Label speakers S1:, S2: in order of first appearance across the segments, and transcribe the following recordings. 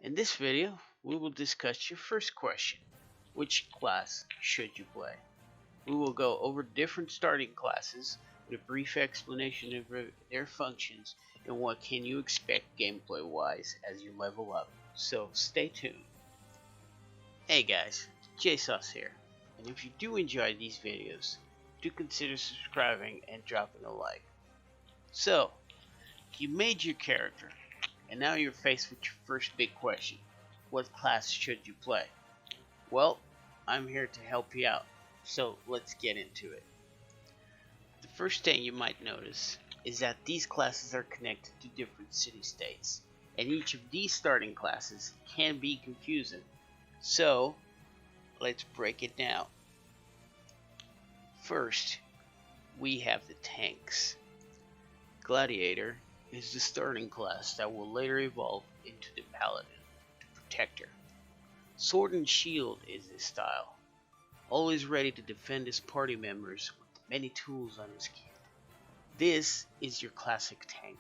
S1: In this video, we will discuss your first question. Which class should you play? We will go over different starting classes with a brief explanation of their functions and what can you expect gameplay wise as you level up. So stay tuned. Hey guys, Jaysos here, and if you do enjoy these videos, do consider subscribing and dropping a like. So, you made your character, and now you're faced with your first big question. What class should you play? Well, I'm here to help you out, so let's get into it. The first thing you might notice is that these classes are connected to different city-states, and each of these starting classes can be confusing. So, let's break it down. First, we have the tanks. Gladiator is the starting class that will later evolve into the Paladin, the Protector. Sword and Shield is his style, always ready to defend his party members with many tools on his kit. This is your classic tank.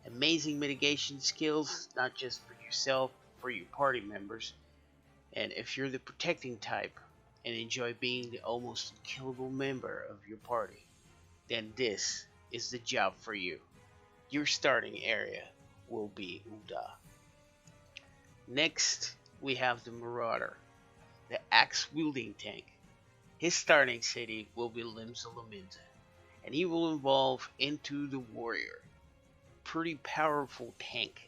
S1: Amazing mitigation skills, not just for yourself, but for your party members. And if you're the protecting type and enjoy being the almost unkillable member of your party, then this is the job for you. Your starting area will be Uda. Next, we have the Marauder, the axe-wielding tank. His starting city will be Limsa, and he will evolve into the Warrior. Pretty powerful tank.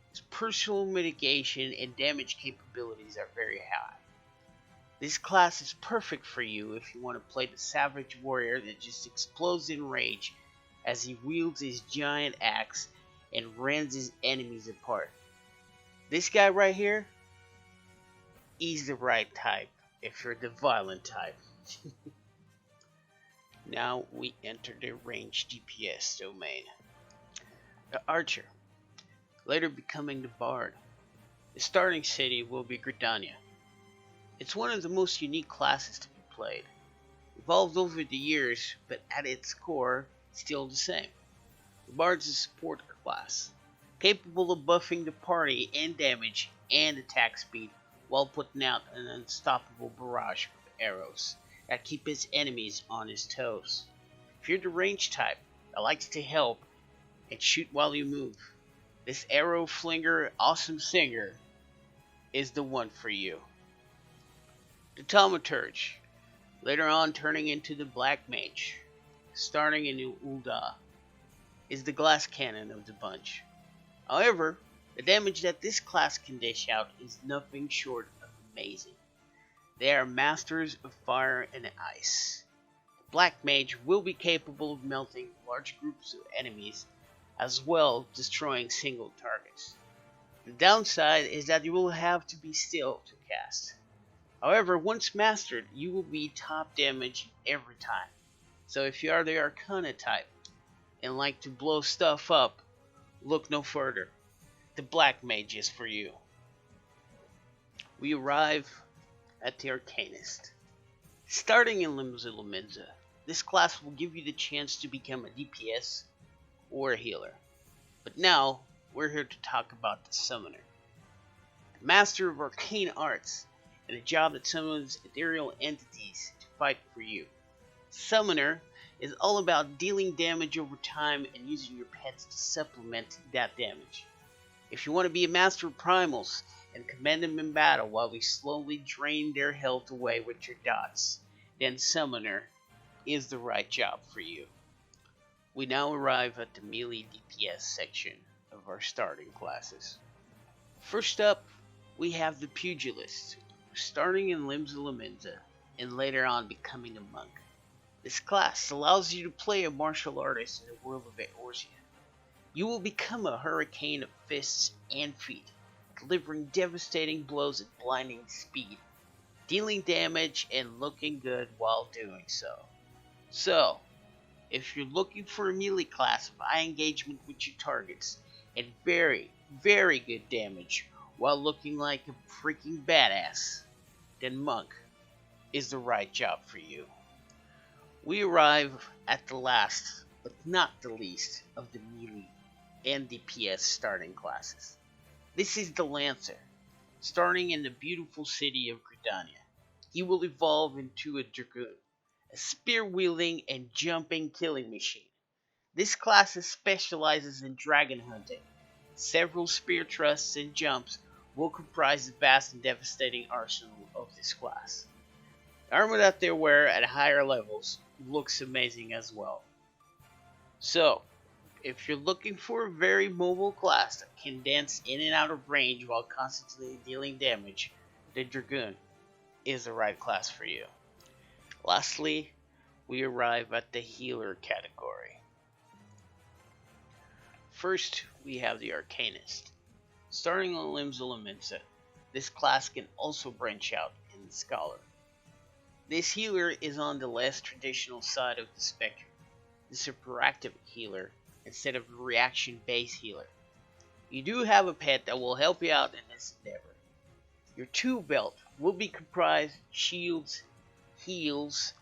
S1: His personal mitigation and damage capabilities are very high. This class is perfect for you if you want to play the Savage Warrior that just explodes in rage as he wields his giant axe and rends his enemies apart. This guy right here, he's the right type if you're the violent type. Now we enter the ranged DPS domain. The Archer, later becoming the Bard. The starting city will be Gridania. It's one of the most unique classes to be played. Evolved over the years, but at its core, still the same. The Bard's a support class, capable of buffing the party in damage and attack speed while putting out an unstoppable barrage of arrows that keep his enemies on his toes. If you're the range type that likes to help and shoot while you move, this arrow flinger awesome singer is the one for you. The Thaumaturge, later on turning into the Black Mage, starting in Ul'dah, is the glass cannon of the bunch. However, the damage that this class can dish out is nothing short of amazing. They are masters of fire and ice. The Black Mage will be capable of melting large groups of enemies, as well destroying single targets. The downside is that you will have to be still to cast. However, once mastered, you will be top damage every time. So if you are the Arcana type and like to blow stuff up, look no further. The Black Mage is for you. We arrive at the Arcanist. Starting in Limsa, this class will give you the chance to become a DPS or a healer. But now, we're here to talk about the Summoner. The master of arcane arts and a job that summons ethereal entities to fight for you. Summoner is all about dealing damage over time and using your pets to supplement that damage. If you want to be a master of primals and command them in battle while we slowly drain their health away with your dots, then Summoner is the right job for you. We now arrive at the melee DPS section of our starting classes. First up, we have the Pugilist, starting in Limsa and later on becoming a monk. This class allows you to play a martial artist in the world of Eorzea. You will become a hurricane of fists and feet, delivering devastating blows at blinding speed, dealing damage and looking good while doing so. So, if you're looking for a melee class of high engagement with your targets and very, very good damage while looking like a freaking badass, then Monk is the right job for you. We arrive at the last, but not the least, of the melee and DPS starting classes. This is the Lancer. Starting in the beautiful city of Gridania, he will evolve into a Dragoon, a spear-wielding and jumping killing machine. This class specializes in dragon hunting. Several spear thrusts and jumps will comprise the vast and devastating arsenal of this class. The armor that they wear at higher levels looks amazing as well. So, if you're looking for a very mobile class that can dance in and out of range while constantly dealing damage, the Dragoon is the right class for you. Lastly, we arrive at the healer category. First, we have the Arcanist. Starting on Limbs Elemensa, this class can also branch out in the Scholar. This healer is on the less traditional side of the spectrum. This is a proactive healer instead of a reaction-based healer. You do have a pet that will help you out in this endeavor. Your tool belt will be comprised of shields, heals,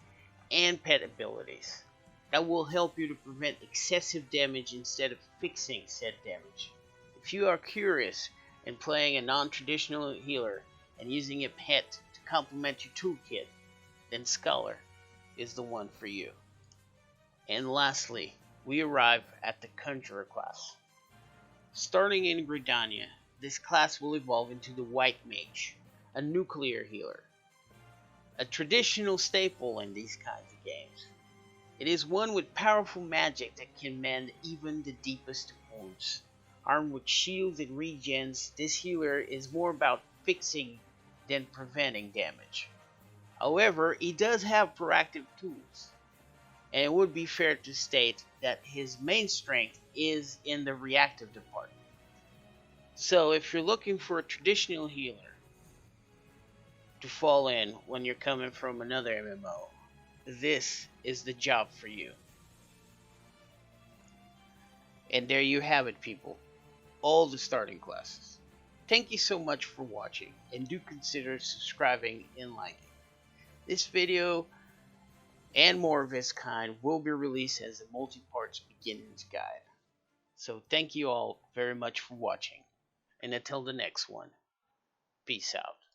S1: and pet abilities that will help you to prevent excessive damage instead of fixing said damage. If you are curious in playing a non-traditional healer and using a pet to complement your toolkit, then Scholar is the one for you. And lastly, we arrive at the Conjurer class. Starting in Gridania, this class will evolve into the White Mage, a nuclear healer, a traditional staple in these kinds of games. It is one with powerful magic that can mend even the deepest wounds. Armed with shields and regens, this healer is more about fixing than preventing damage. However, he does have proactive tools, and it would be fair to state that his main strength is in the reactive department. So if you're looking for a traditional healer to fall in when you're coming from another MMO, this is the job for you. And there you have it, people. All the starting classes. Thank you so much for watching, and do consider subscribing and liking. This video and more of its kind will be released as a multi-parts beginner's guide. So thank you all very much for watching, and until the next one, peace out.